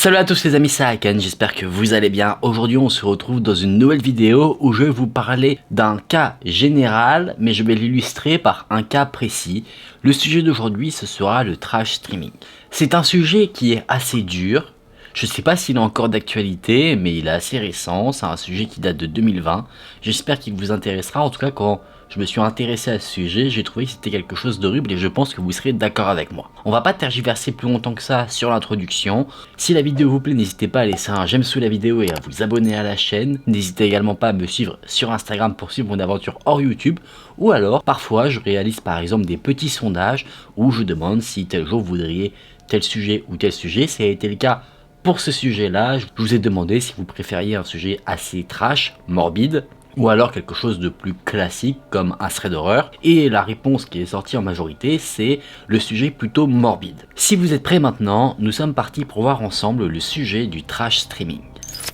Salut à tous les amis, c'est Hakan, j'espère que vous allez bien. Aujourd'hui on se retrouve dans une nouvelle vidéo où je vais vous parler d'un cas général, mais je vais l'illustrer par un cas précis. Le sujet d'aujourd'hui ce sera le trash streaming. C'est un sujet qui est assez dur. Je ne sais pas s'il est encore d'actualité, mais il est assez récent, c'est un sujet qui date de 2020. J'espère qu'il vous intéressera, en tout cas quand je me suis intéressé à ce sujet, j'ai trouvé que c'était quelque chose d'horrible et je pense que vous serez d'accord avec moi. On va pas tergiverser plus longtemps que ça sur l'introduction. Si la vidéo vous plaît, n'hésitez pas à laisser un j'aime sous la vidéo et à vous abonner à la chaîne. N'hésitez également pas à me suivre sur Instagram pour suivre mon aventure hors YouTube. Ou alors, parfois, je réalise par exemple des petits sondages où je demande si tel jour vous voudriez tel sujet ou tel sujet. Ça a été le cas pour ce sujet-là. Je vous ai demandé si vous préfériez un sujet assez trash, morbide, ou alors quelque chose de plus classique comme un thread d'horreur, et la réponse qui est sortie en majorité c'est le sujet plutôt morbide. Si vous êtes prêts maintenant, nous sommes partis pour voir ensemble le sujet du trash streaming.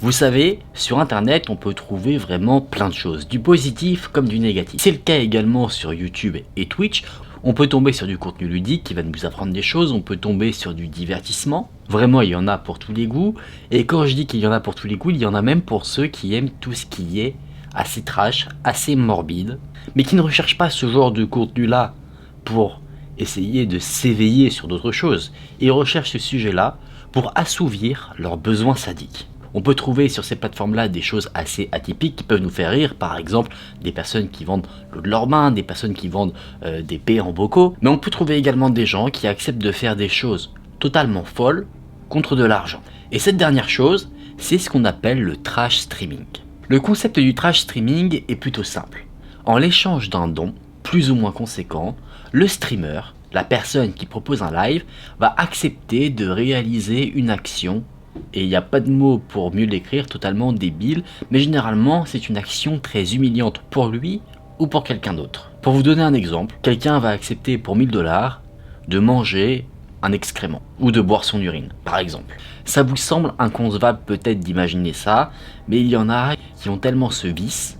Vous savez, sur internet on peut trouver vraiment plein de choses, du positif comme du négatif. C'est le cas également sur YouTube et Twitch. On peut tomber sur du contenu ludique qui va nous apprendre des choses, on peut tomber sur du divertissement. Vraiment, il y en a pour tous les goûts, et quand je dis qu'il y en a pour tous les goûts, il y en a même pour ceux qui aiment tout ce qui est assez trash, assez morbide, mais qui ne recherchent pas ce genre de contenu-là pour essayer de s'éveiller sur d'autres choses. Ils recherchent ce sujet-là pour assouvir leurs besoins sadiques. On peut trouver sur ces plateformes-là des choses assez atypiques qui peuvent nous faire rire, par exemple des personnes qui vendent l'eau de leurs mains, des personnes qui vendent des baies en bocaux, mais on peut trouver également des gens qui acceptent de faire des choses totalement folles contre de l'argent. Et cette dernière chose, c'est ce qu'on appelle le trash streaming. Le concept du trash streaming est plutôt simple. En l'échange d'un don, plus ou moins conséquent, le streamer, la personne qui propose un live, va accepter de réaliser une action, et il n'y a pas de mots pour mieux l'écrire, totalement débile, mais généralement c'est une action très humiliante pour lui ou pour quelqu'un d'autre. Pour vous donner un exemple, quelqu'un va accepter pour 1000 $ de manger un excrément, ou de boire son urine, par exemple. Ça vous semble inconcevable peut-être d'imaginer ça, mais il y en a qui ont tellement ce vice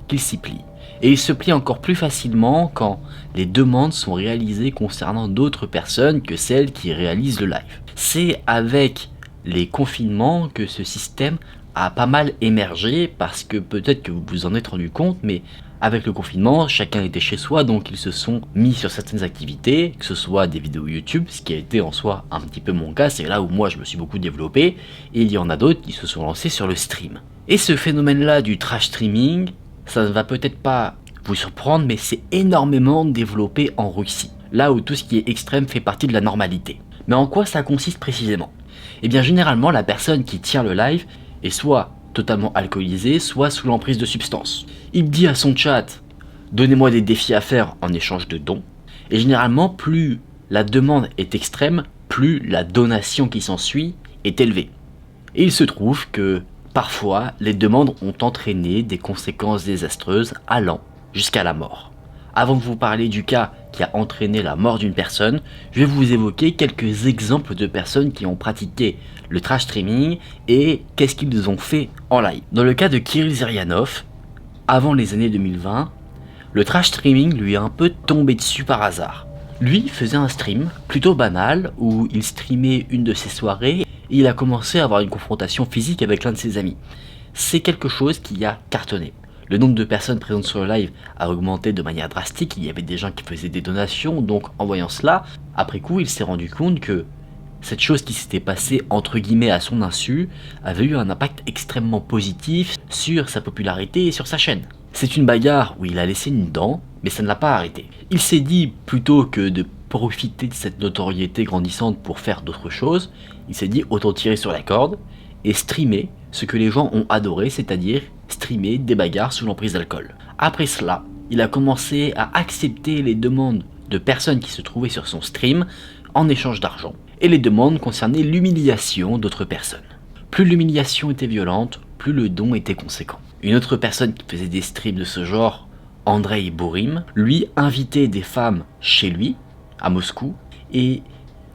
qu'ils s'y plient. Et ils se plient encore plus facilement quand les demandes sont réalisées concernant d'autres personnes que celles qui réalisent le live. C'est avec les confinements que ce système a pas mal émergé, parce que peut-être que vous vous en êtes rendu compte, mais avec le confinement, chacun était chez soi, donc ils se sont mis sur certaines activités, que ce soit des vidéos YouTube, ce qui a été en soi un petit peu mon cas, c'est là où moi je me suis beaucoup développé, et il y en a d'autres qui se sont lancés sur le stream. Et ce phénomène-là du trash streaming, ça ne va peut-être pas vous surprendre, mais c'est énormément développé en Russie, là où tout ce qui est extrême fait partie de la normalité. Mais en quoi ça consiste précisément? Eh bien généralement la personne qui tient le live est soit totalement alcoolisé, soit sous l'emprise de substances. Il dit à son chat, donnez-moi des défis à faire en échange de dons, et généralement plus la demande est extrême, plus la donation qui s'ensuit est élevée. Et il se trouve que parfois les demandes ont entraîné des conséquences désastreuses allant jusqu'à la mort. Avant de vous parler du cas qui a entraîné la mort d'une personne, je vais vous évoquer quelques exemples de personnes qui ont pratiqué le trash streaming et qu'est-ce qu'ils ont fait en live. Dans le cas de Kirill Zerianov, avant les années 2020, le trash streaming lui est un peu tombé dessus par hasard. Lui faisait un stream plutôt banal où il streamait une de ses soirées et il a commencé à avoir une confrontation physique avec l'un de ses amis. C'est quelque chose qui a cartonné. Le nombre de personnes présentes sur le live a augmenté de manière drastique, il y avait des gens qui faisaient des donations, donc en voyant cela, après coup il s'est rendu compte que cette chose qui s'était passée entre guillemets à son insu avait eu un impact extrêmement positif sur sa popularité et sur sa chaîne. C'est une bagarre où il a laissé une dent, mais ça ne l'a pas arrêté. Il s'est dit, plutôt que de profiter de cette notoriété grandissante pour faire d'autres choses, il s'est dit autant tirer sur la corde et streamer ce que les gens ont adoré, c'est-à-dire streamer des bagarres sous l'emprise d'alcool. Après cela, il a commencé à accepter les demandes de personnes qui se trouvaient sur son stream en échange d'argent, et les demandes concernaient l'humiliation d'autres personnes. Plus l'humiliation était violente, plus le don était conséquent. Une autre personne qui faisait des streams de ce genre, Andrei Borim, lui invitait des femmes chez lui, à Moscou, et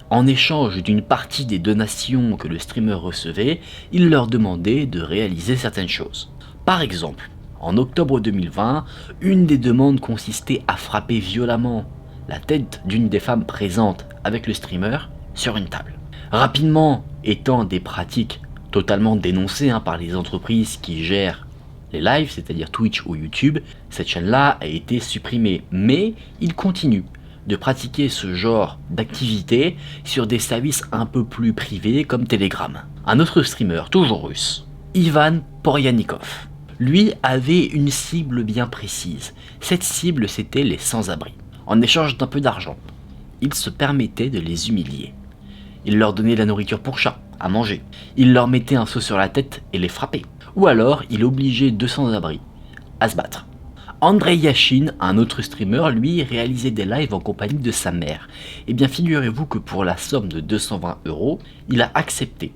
en échange d'une partie des donations que le streamer recevait, il leur demandait de réaliser certaines choses. Par exemple, en octobre 2020, une des demandes consistait à frapper violemment la tête d'une des femmes présentes avec le streamer sur une table. Rapidement, étant des pratiques totalement dénoncées par les entreprises qui gèrent les lives, c'est-à-dire Twitch ou YouTube, cette chaîne-là a été supprimée. Mais il continue de pratiquer ce genre d'activité sur des services un peu plus privés comme Telegram. Un autre streamer, toujours russe, Ivan Poryanikov, lui avait une cible bien précise. Cette cible, c'était les sans-abri. En échange d'un peu d'argent, il se permettait de les humilier. Il leur donnait de la nourriture pour chat, à manger. Il leur mettait un seau sur la tête et les frappait. Ou alors, il obligeait deux sans-abri à se battre. Andrei Yashin, un autre streamer, lui, réalisait des lives en compagnie de sa mère. Et bien figurez-vous que pour la somme de 220 €, il a accepté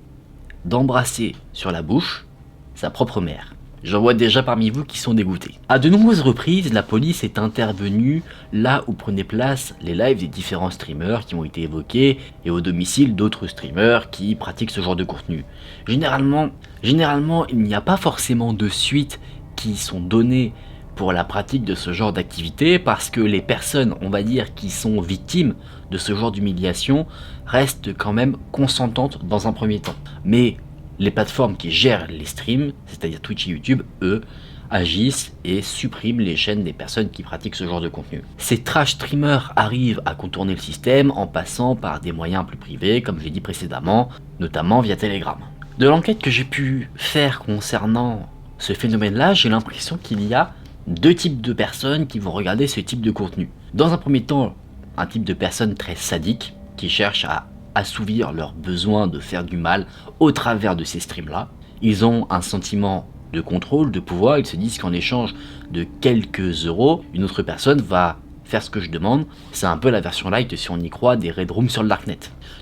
d'embrasser sur la bouche sa propre mère. J'en vois déjà parmi vous qui sont dégoûtés. À de nombreuses reprises, la police est intervenue là où prenaient place les lives des différents streamers qui ont été évoqués et au domicile d'autres streamers qui pratiquent ce genre de contenu. Généralement, il n'y a pas forcément de suites qui sont données pour la pratique de ce genre d'activité parce que les personnes, on va dire, qui sont victimes de ce genre d'humiliation restent quand même consentantes dans un premier temps. Mais les plateformes qui gèrent les streams, c'est-à-dire Twitch et YouTube, eux, agissent et suppriment les chaînes des personnes qui pratiquent ce genre de contenu. Ces trash streamers arrivent à contourner le système en passant par des moyens plus privés, comme je l'ai dit précédemment, notamment via Telegram. De l'enquête que j'ai pu faire concernant ce phénomène-là, j'ai l'impression qu'il y a deux types de personnes qui vont regarder ce type de contenu. Dans un premier temps, un type de personnes très sadiques qui cherchent à assouvir leurs besoins de faire du mal au travers de ces streams-là. Ils ont un sentiment de contrôle, de pouvoir, ils se disent qu'en échange de quelques euros, une autre personne va faire ce que je demande. C'est un peu la version light, si on y croit, des Red Rooms sur le Darknet.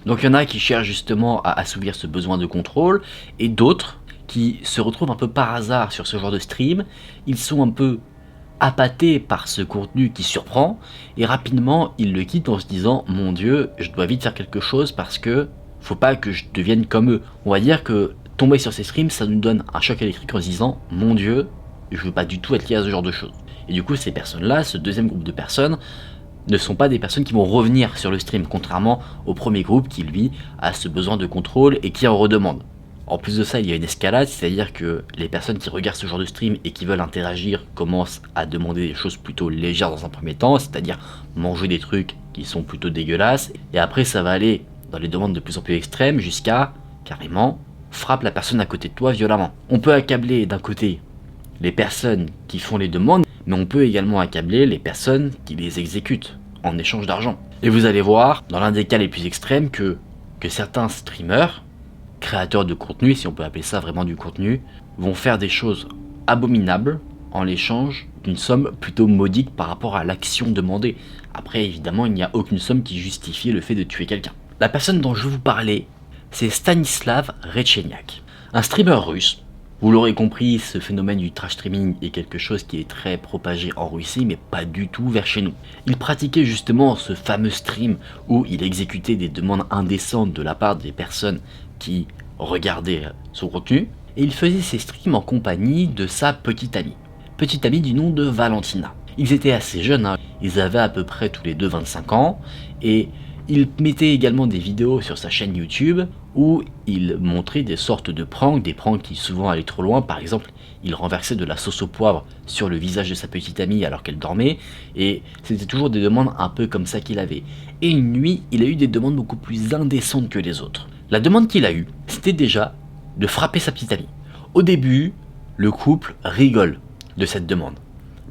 Donc il y en a qui cherchent justement à assouvir ce besoin de contrôle, et d'autres qui se retrouvent un peu par hasard sur ce genre de stream. Ils sont un peu appâtés par ce contenu qui surprend et rapidement ils le quittent en se disant mon Dieu, je dois vite faire quelque chose parce que faut pas que je devienne comme eux. On va dire que tomber sur ces streams, ça nous donne un choc électrique en se disant mon Dieu, je veux pas du tout être lié à ce genre de choses. Et du coup ces personnes-là, ce deuxième groupe de personnes, ne sont pas des personnes qui vont revenir sur le stream, contrairement au premier groupe qui lui a ce besoin de contrôle et qui en redemande. En plus de ça, il y a une escalade, c'est-à-dire que les personnes qui regardent ce genre de stream et qui veulent interagir commencent à demander des choses plutôt légères dans un premier temps, c'est-à-dire manger des trucs qui sont plutôt dégueulasses, et après ça va aller dans les demandes de plus en plus extrêmes jusqu'à, carrément, frappe la personne à côté de toi violemment. On peut accabler d'un côté les personnes qui font les demandes, mais on peut également accabler les personnes qui les exécutent en échange d'argent. Et vous allez voir, dans l'un des cas les plus extrêmes, que certains streamers, créateurs de contenu, si on peut appeler ça vraiment du contenu, vont faire des choses abominables en l'échange d'une somme plutôt modique par rapport à l'action demandée. Après, évidemment, il n'y a aucune somme qui justifie le fait de tuer quelqu'un. La personne dont je vais vous parler, c'est Stanislav Retcheniak, un streamer russe. Vous l'aurez compris, ce phénomène du trash streaming est quelque chose qui est très propagé en Russie, mais pas du tout vers chez nous. Il pratiquait justement ce fameux stream où il exécutait des demandes indécentes de la part des personnes qui regardaient son contenu, et il faisait ses streams en compagnie de sa petite amie du nom de Valentina. Ils étaient assez jeunes, ils avaient à peu près tous les deux 25 ans, et il mettait également des vidéos sur sa chaîne YouTube où il montrait des sortes de pranks, des pranks qui souvent allaient trop loin. Par exemple, il renversait de la sauce au poivre sur le visage de sa petite amie alors qu'elle dormait, et c'était toujours des demandes un peu comme ça qu'il avait. Et une nuit, il a eu des demandes beaucoup plus indécentes que les autres. La demande qu'il a eue, c'était déjà de frapper sa petite amie. Au début, le couple rigole de cette demande.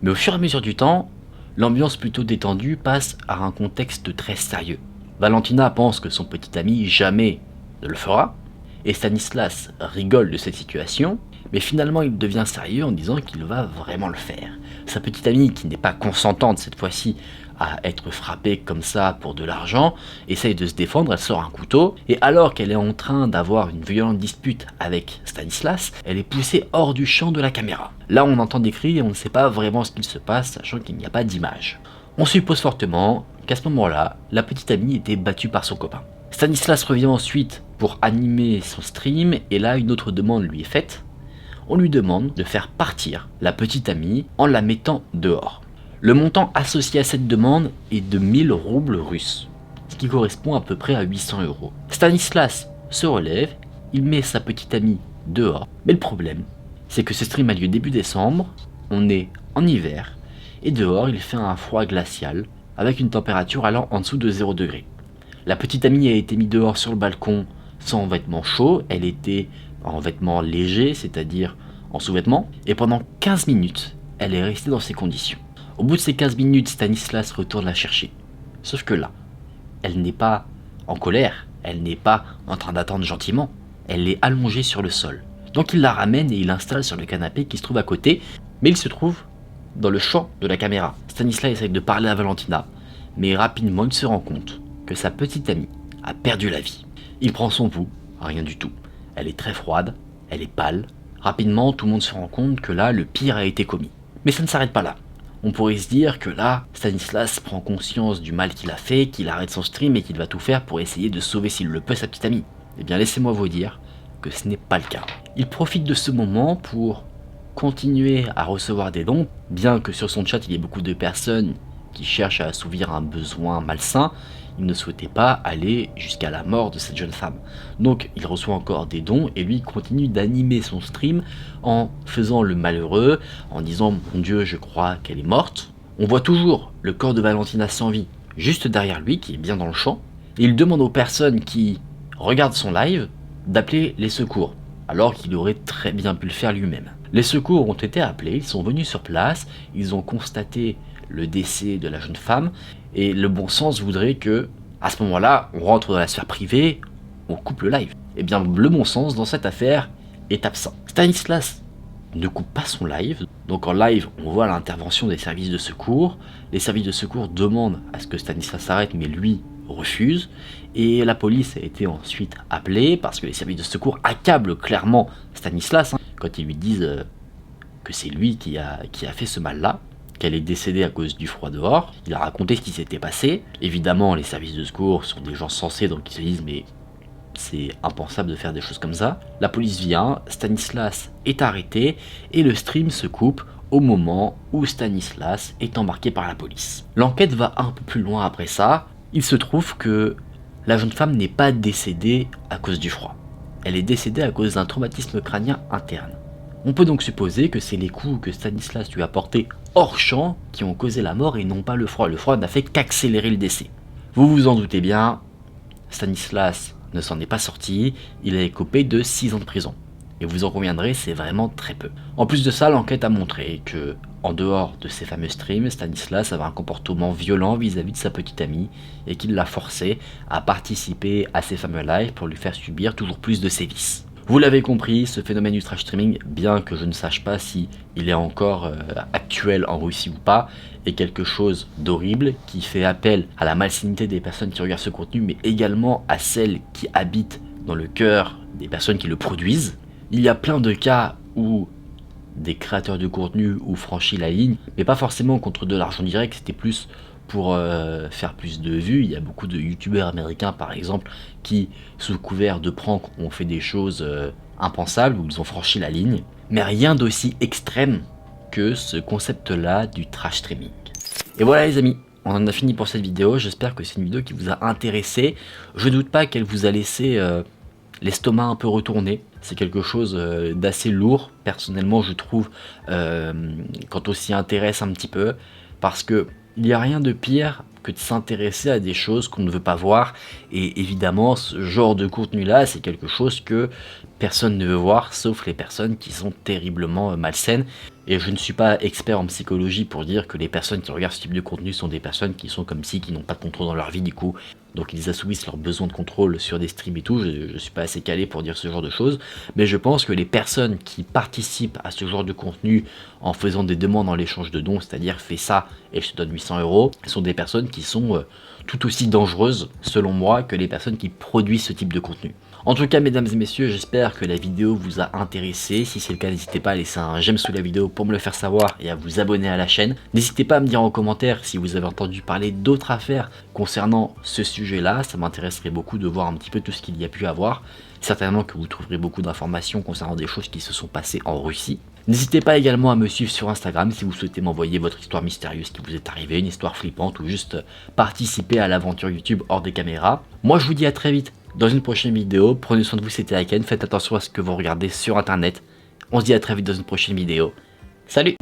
Mais au fur et à mesure du temps, l'ambiance plutôt détendue passe à un contexte très sérieux. Valentina pense que son petit ami jamais ne le fera, et Stanislas rigole de cette situation, mais finalement il devient sérieux en disant qu'il va vraiment le faire. Sa petite amie, qui n'est pas consentante cette fois-ci à être frappée comme ça pour de l'argent, essaye de se défendre, elle sort un couteau, et alors qu'elle est en train d'avoir une violente dispute avec Stanislas, elle est poussée hors du champ de la caméra. Là on entend des cris et on ne sait pas vraiment ce qu'il se passe, sachant qu'il n'y a pas d'image. On suppose fortement qu'à ce moment-là, la petite amie était battue par son copain. Stanislas revient ensuite pour animer son stream, et là une autre demande lui est faite. On lui demande de faire partir la petite amie en la mettant dehors. Le montant associé à cette demande est de 1000 roubles russes, ce qui correspond à peu près à 800 €. Stanislas se relève il met sa petite amie dehors. Mais le problème, c'est que ce stream a lieu début décembre, on est en hiver, et dehors il fait un froid glacial, avec une température allant en dessous de 0 degré. La petite amie a été mise dehors sur le balcon sans vêtements chauds, elle était en vêtements légers, c'est-à-dire en sous-vêtements, et pendant 15 minutes, elle est restée dans ces conditions. Au bout de ces 15 minutes, Stanislas retourne la chercher. Sauf que là, elle n'est pas en colère, elle n'est pas en train d'attendre gentiment, elle est allongée sur le sol. Donc il la ramène et il l'installe sur le canapé qui se trouve à côté, mais il se trouve dans le champ de la caméra. Stanislas essaye de parler à Valentina, mais rapidement il se rend compte que sa petite amie a perdu la vie. Il prend son pouls, rien du tout. Elle est très froide, elle est pâle. Rapidement, tout le monde se rend compte que là, le pire a été commis. Mais ça ne s'arrête pas là. On pourrait se dire que là, Stanislas prend conscience du mal qu'il a fait, qu'il arrête son stream et qu'il va tout faire pour essayer de sauver s'il le peut sa petite amie. Eh bien, laissez-moi vous dire que ce n'est pas le cas. Il profite de ce moment pour continuer à recevoir des dons, bien que sur son chat il y ait beaucoup de personnes qui cherchent à assouvir un besoin malsain. Il ne souhaitait pas aller jusqu'à la mort de cette jeune femme. Donc il reçoit encore des dons et lui continue d'animer son stream en faisant le malheureux, en disant « Mon Dieu, je crois qu'elle est morte ». On voit toujours le corps de Valentina sans vie, juste derrière lui, qui est bien dans le champ. Et il demande aux personnes qui regardent son live d'appeler les secours, alors qu'il aurait très bien pu le faire lui-même. Les secours ont été appelés, ils sont venus sur place, ils ont constaté le décès de la jeune femme, et le bon sens voudrait que, à ce moment-là, on rentre dans la sphère privée, on coupe le live. Et bien, le bon sens dans cette affaire est absent. Stanislas ne coupe pas son live, donc en live, on voit l'intervention des services de secours. Les services de secours demandent à ce que Stanislas s'arrête, mais lui refuse, et la police a été ensuite appelée, parce que les services de secours accablent clairement Stanislas, quand ils lui disent que c'est lui qui a fait ce mal-là, qu'elle est décédée à cause du froid dehors. Il a raconté ce qui s'était passé. Évidemment, les services de secours sont des gens sensés, donc ils se disent mais c'est impensable de faire des choses comme ça. La police vient, Stanislas est arrêté et le stream se coupe au moment où Stanislas est embarqué par la police. L'enquête va un peu plus loin après ça. Il se trouve que la jeune femme n'est pas décédée à cause du froid. Elle est décédée à cause d'un traumatisme crânien interne. On peut donc supposer que c'est les coups que Stanislas lui a portés hors champ qui ont causé la mort et non pas le froid. Le froid n'a fait qu'accélérer le décès. Vous vous en doutez bien, Stanislas ne s'en est pas sorti, il a écopé de 6 ans de prison. Et vous en conviendrez, c'est vraiment très peu. En plus de ça, l'enquête a montré que, en dehors de ces fameux streams, Stanislas avait un comportement violent vis-à-vis de sa petite amie et qu'il l'a forcé à participer à ces fameux lives pour lui faire subir toujours plus de sévices. Vous l'avez compris, ce phénomène du trash streaming, bien que je ne sache pas si il est encore actuel en Russie ou pas, est quelque chose d'horrible qui fait appel à la malsénité des personnes qui regardent ce contenu, mais également à celles qui habitent dans le cœur des personnes qui le produisent. Il y a plein de cas où des créateurs de contenu ont franchi la ligne, mais pas forcément contre de l'argent direct, c'était plus pour faire plus de vues. Il y a beaucoup de youtubeurs américains par exemple qui, sous couvert de prank, ont fait des choses impensables, où ils ont franchi la ligne, mais rien d'aussi extrême que ce concept là du trash streaming. Et voilà les amis, on en a fini pour cette vidéo. J'espère que c'est une vidéo qui vous a intéressé. Je doute pas qu'elle vous a laissé l'estomac un peu retourné. C'est quelque chose d'assez lourd, personnellement je trouve, quand on s'y intéresse un petit peu, parce que il n'y a rien de pire que de s'intéresser à des choses qu'on ne veut pas voir, et évidemment ce genre de contenu là c'est quelque chose que personne ne veut voir sauf les personnes qui sont terriblement malsaines. Et je ne suis pas expert en psychologie pour dire que les personnes qui regardent ce type de contenu sont des personnes qui sont comme si, qui n'ont pas de contrôle dans leur vie du coup, donc ils assouvissent leurs besoins de contrôle sur des streams et tout. Je suis pas assez calé pour dire ce genre de choses, mais je pense que les personnes qui participent à ce genre de contenu en faisant des demandes en l'échange de dons, c'est-à-dire fais ça et je te donne 800 €, sont des personnes qui sont tout aussi dangereuses selon moi que les personnes qui produisent ce type de contenu. En tout cas mesdames et messieurs, j'espère que la vidéo vous a intéressé. Si c'est le cas, n'hésitez pas à laisser un j'aime sous la vidéo pour me le faire savoir et à vous abonner à la chaîne. N'hésitez pas à me dire en commentaire si vous avez entendu parler d'autres affaires concernant ce sujet là, ça m'intéresserait beaucoup de voir un petit peu tout ce qu'il y a pu avoir. Certainement que vous trouverez beaucoup d'informations concernant des choses qui se sont passées en Russie. N'hésitez pas également à me suivre sur Instagram si vous souhaitez m'envoyer votre histoire mystérieuse qui vous est arrivée, une histoire flippante ou juste participer à l'aventure YouTube hors des caméras. Moi je vous dis à très vite dans une prochaine vidéo. Prenez soin de vous, c'était Aken. Faites attention à ce que vous regardez sur internet. On se dit à très vite dans une prochaine vidéo. Salut!